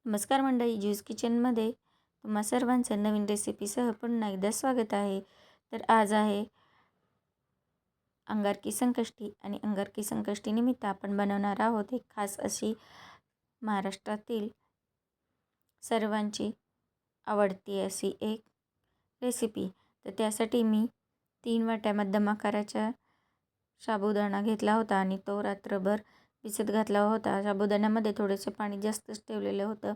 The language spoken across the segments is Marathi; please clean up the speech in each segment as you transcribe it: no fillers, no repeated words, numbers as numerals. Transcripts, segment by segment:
नमस्कार मंडळी, ज्यूस किचनमध्ये तुम्हा सर्वांचं नवीन रेसिपीसह पुन्हा एकदा स्वागत आहे. तर आज आहे अंगारकी संकष्टी आणि अंगारकी संकष्टीनिमित्त आपण बनवणार आहोत एक खास अशी महाराष्ट्रातील सर्वांची आवडती अशी एक रेसिपी. तर त्यासाठी मी 3 वाट्या मध्यम आकाराच्या साबुदाणा घेतला होता आणि तो रात्रभर भिजत घातला होता. साबुदाण्यामध्ये थोडेसे पाणी जास्तच ठेवलेलं होतं,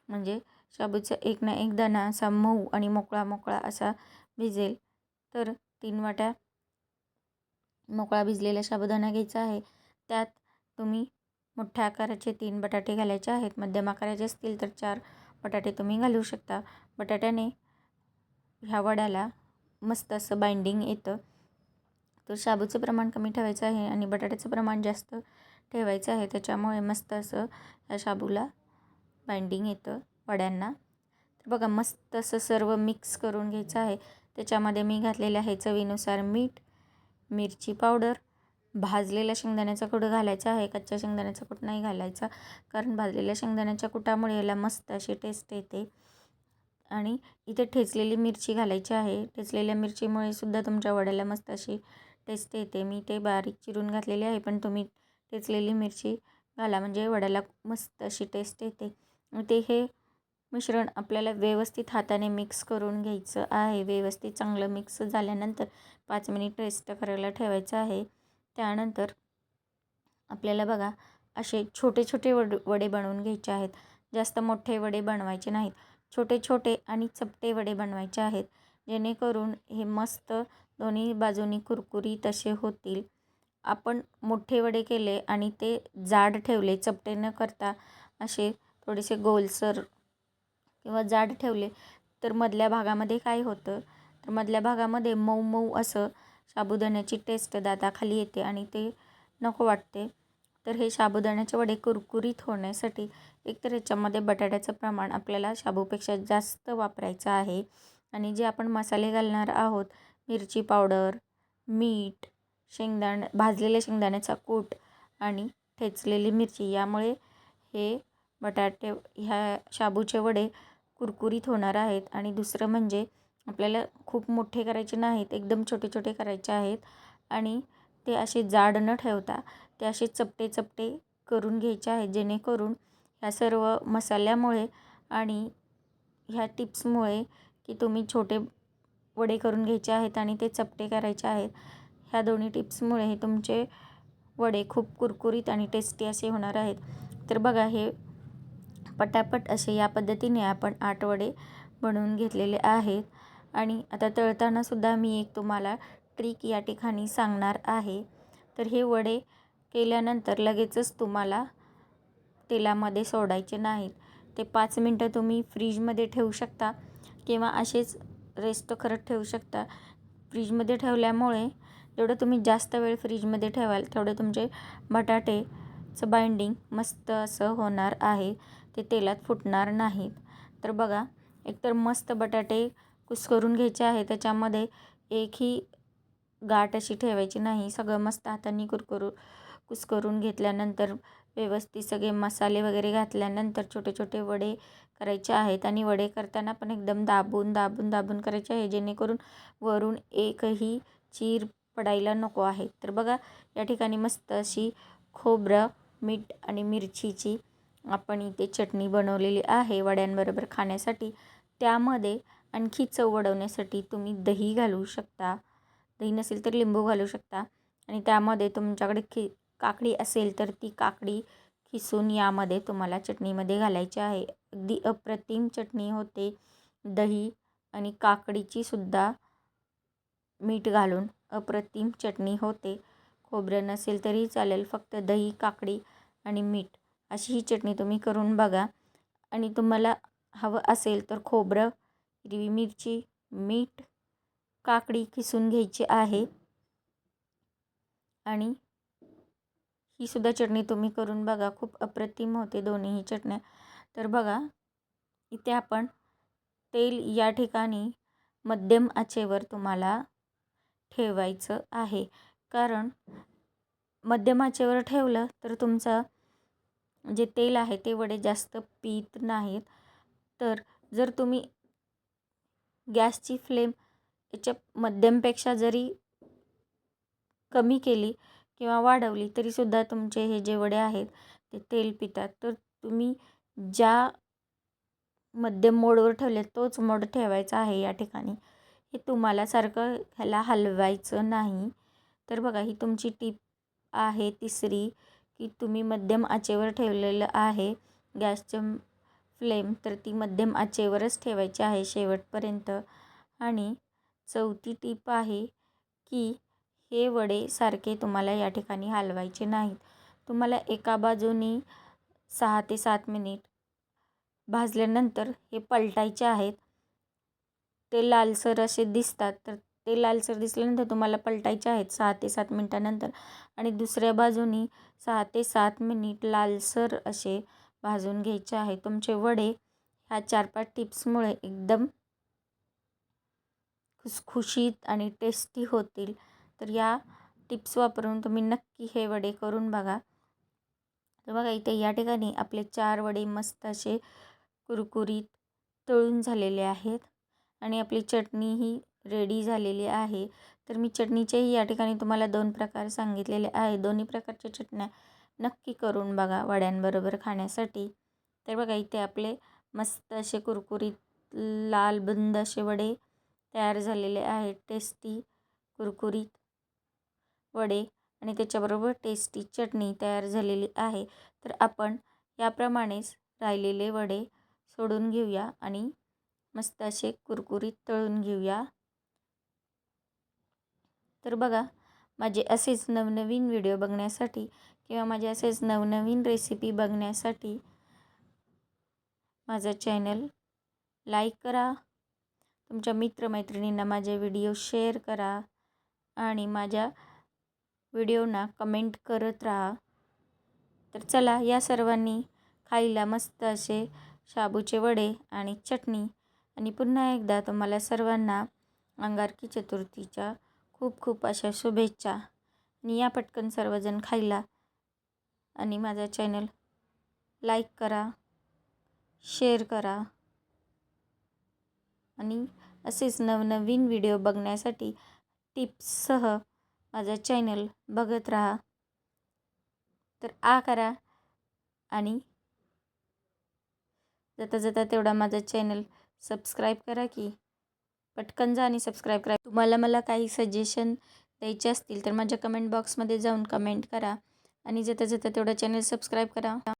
म्हणजे शाबूचा एक ना एक दाणा असा मऊ आणि मोकळा मोकळा असा भिजेल. तर 3 वाट्या मोकळा भिजलेला साबुदाणा घ्यायचा आहे. त्यात तुम्ही मोठ्या आकाराचे 3 बटाटे घालायचे आहेत. मध्यम आकाराचे असतील तर 4 बटाटे तुम्ही घालू शकता. बटाट्याने ह्या वड्याला मस्त असं बाइंडिंग येतं. तर शाबूचं प्रमाण कमी ठेवायचं आहे आणि बटाट्याचं प्रमाण जास्त ठेवायचं आहे. त्याच्यामुळे मस्त असं या शाबूला बाइंडिंग येतं वड्यांना. तर बघा, मस्त असं सर्व मिक्स करून घ्यायचं आहे. त्याच्यामध्ये मी घातलेलं आहे चवीनुसार मीठ, मिरची पावडर, भाजलेल्या शेंगदाण्याचा कूट घालायचा आहे. कच्च्या शेंगदाण्याचा कूट नाही घालायचा, कारण भाजलेल्या शेंगदाण्याच्या कुटामुळे याला मस्त अशी टेस्ट येते. आणि इथे ठेचलेली मिरची घालायची आहे. ठेचलेल्या मिरचीमुळे सुद्धा तुमच्या वड्याला मस्त अशी टेस्ट येते. मी ते बारीक चिरून घातलेली आहे, पण तुम्ही ठेचलेली मिरची घाला म्हणजे वड्याला मस्त अशी टेस्ट येते. ते हे मिश्रण आपल्याला व्यवस्थित हाताने मिक्स करून घ्यायचं आहे. व्यवस्थित चांगलं मिक्स झाल्यानंतर 5 मिनिट रेस्ट करायला ठेवायचं आहे. त्यानंतर आपल्याला बघा असे छोटे छोटे वडे बनवून घ्यायचे आहेत. जास्त मोठे वडे बनवायचे नाहीत. छोटे छोटे आणि चपटे वडे बनवायचे आहेत, जेणेकरून हे मस्त दोन्ही बाजूनी कुरकुरीत असे होतील. आपण मोठे वडे केले आणि ते जाड ठेवले, चपटे न करता असे थोडेसे गोलसर किंवा जाड ठेवले, तर मधल्या भागामध्ये काय होतं, तर मधल्या भागामध्ये मऊ मऊ असं साबुदाण्याची टेस्ट दाताखाली येते आणि ते नको वाटते. तर हे साबुदाण्याचे वडे कुरकुरीत होण्यासाठी एकतर याच्यामध्ये बटाट्याचं प्रमाण आपल्याला शाबूपेक्षा जास्त वापरायचं आहे. आणि जे आपण मसाले घालणार आहोत, मिरची पावडर, मीठ, भाजलेल्या शेंगदाण्याचा कूट आणि ठेचलेली मिरची, यामुळे हे बटाटे ह्या शाबूचे वडे कुरकुरीत होणार आहेत. आणि दुसरं म्हणजे आपल्याला खूप मोठे करायचे नाहीत, एकदम छोटे छोटे करायचे आहेत. आणि ते असे जाड न ठेवता ते असे चपटे चपटे करून घ्यायचे आहेत, जेणेकरून ह्या सर्व मसाल्यामुळे आणि ह्या टिप्समुळे की तुम्ही छोटे वडे करून घ्यायचे आहेत आणि ते चपटे करायचे आहेत, ह्या दोन्ही टिप्समुळे हे तुमचे वडे खूप कुरकुरीत आणि टेस्टी असे होणार आहेत. तर बघा, हे पटापट असे या पद्धतीने आपण 8 वडे बनवून घेतलेले आहेत. आणि आता तळताना सुद्धा मी एक तुम्हाला ट्रिक या ठिकाणी सांगणार आहे. तर हे वडे केल्यानंतर लगेचच तुम्हाला तेलामध्ये सोडायचे नाहीत. ते 5 मिनटं तुम्ही फ्रीजमध्ये ठेवू शकता किंवा असेच रेस्ट करत ठेवू शकता. फ्रीजमध्ये ठेवल्यामुळे जेवढं तुम्ही जास्त वेळ फ्रीजमध्ये ठेवाल, तेवढे तुमचे बटाटेचं बाइंडिंग मस्त असं होणार आहे. ते तेलात फुटणार नाहीत. तर बघा, एकतर मस्त बटाटे कुस्करून घ्यायचे आहे. त्याच्यामध्ये एकही गाठ अशी ठेवायची नाही. सगळं मस्त हातांनी कुस्करून घेतल्यानंतर व्यवस्थित सगळे मसाले वगैरे घातल्यानंतर छोटे छोटे वडे करायचे आहेत. आणि वडे करताना पण एकदम दाबून दाबून दाबून करायचे आहे, जेणेकरून वरून एकही चीर पडायला नको आहे. तर बघा, या ठिकाणी मस्त अशी खोबरं, मीठ आणि मिरचीची आपण इथे चटणी बनवलेली आहे वड्यांबरोबर खाण्यासाठी. त्यामध्ये आणखी चव वाढवण्यासाठी तुम्ही दही घालू शकता. दही नसेल तर लिंबू घालू शकता. आणि त्यामध्ये तुमच्याकडे काकडी असेल तर ती काकडी किसून यामध्ये तुम्हाला चटणीमध्ये घालायची आहे. अगदी अप्रतिम चटणी होते. दही आणि काकडीची सुद्धा मीठ घालून अप्रतिम चटणी होते. खोबरं नसेल तरी चालेल, फक्त दही, काकडी आणि मीठ अशी ही चटणी तुम्ही करून बघा. आणि तुम्हाला हवं असेल तर खोबरं, हिरवी मिरची, मीठ, काकडी किसून घ्यायची आहे. आणि ही सुद्धा चटणी तुम्ही करून बघा, खूप अप्रतिम होते दोन्हीही चटण्या. तर बघा, इथे आपण तेल या ठिकाणी मध्यम आचेवर तुम्हाला ठेवायचं आहे, कारण मध्यम आचेवर ठेवलं तर तुमचा जे तेल आहे ते वडे जास्त पीत नाहीत. तर जर तुम्ही गॅसची फ्लेम याच्या मध्यमपेक्षा जरी कमी केली किंवा वाढवली तरीसुद्धा तुमचे हे जे वडे आहेत ते तेल पितात. तर तुम्ही ज्या मध्यम मोडवर ठेवले तोच मोड ठेवायचा आहे या ठिकाणी. हे तुम्हाला सारखं ह्याला हलवायचं नाही. तर बघा, ही तुमची टीप आहे तिसरी, की तुम्ही मध्यम आचेवर ठेवलेलं आहे गॅसचं फ्लेम, तर ती मध्यम आचेवरच ठेवायची आहे शेवटपर्यंत. आणि चौथी टीप आहे की हे वडे सारखे तुम्हाला या ठिकाणी हलवायचे नाहीत. तुम्हाला एका बाजूनी 6 ते 7 मिनिट भाजल्यानंतर हे पलटायचे आहेत. ते लालसर असे दिसतात, तर ते लालसर दिसल्यानंतर तुम्हाला पलटायचे आहेत 6 ते 7 मिनिटानंतर. आणि दुसऱ्या बाजूनी 6 ते 7 मिनिट लालसर असे भाजून घ्यायचे आहे. तुमचे वडे ह्या 4-5 टिप्समुळे एकदम खुसखुशीत आणि टेस्टी होतील. तर या टिप्स वापरून तुम्ही नक्की हे वडे करून बघा. तर बघा, इथे या ठिकाणी आपले 4 वडे मस्त असे कुरकुरीत तळून झालेले आहेत आणि आपली चटणीही रेडी झालेली आहे. तर मी चटणीचेही या ठिकाणी तुम्हाला 2 प्रकार सांगितलेले आहे. दोन्ही प्रकारच्या चटण्या नक्की करून बघा वड्यांबरोबर खाण्यासाठी. तर बघा, इथे आपले मस्त असे कुरकुरीत लाल बुंद असे वडे तयार झालेले आहेत. टेस्टी कुरकुरीत वडे आणि त्याच्याबरोबर टेस्टी चटणी तयार झालेली आहे. तर आपण याप्रमाणेच राहिलेले वडे सोडून घेऊया आणि मस्त असे कुरकुरीत तळून घेऊया. तर बघा, माझे असेच नवनवीन व्हिडिओ बघण्यासाठी किंवा माझे असेच नवनवीन रेसिपी बघण्यासाठी माझा चॅनल लाईक करा, तुमच्या मित्रमैत्रिणींना माझे व्हिडिओ शेअर करा आणि माझ्या व्हिडिओना कमेंट करत राहा. तर चला, या सर्वांनी खायला मस्त असे शाबूचे वडे आणि चटणी. आणि पुन्हा एकदा तुम्हाला सर्वांना अंगारकी चतुर्थीच्या खूप खूप अशा शुभेच्छा. आणि या पटकन सर्वजण खायला आणि माझा चॅनल लाईक करा, शेअर करा आणि असेच नवनवीन व्हिडिओ बघण्यासाठी टिप्ससह माझा चॅनल बघत राहा. तर करा आणि जाता जाता तेवढा माझा चॅनल सबस्क्राईब करा की. पटकन जा आणि सबस्क्राईब करा. तुम्हाला मला काही सजेशन द्यायचे असतील तर माझ्या कमेंट बॉक्समध्ये जाऊन कमेंट करा आणि जाता जाता तेवढा चॅनल सबस्क्राईब करा.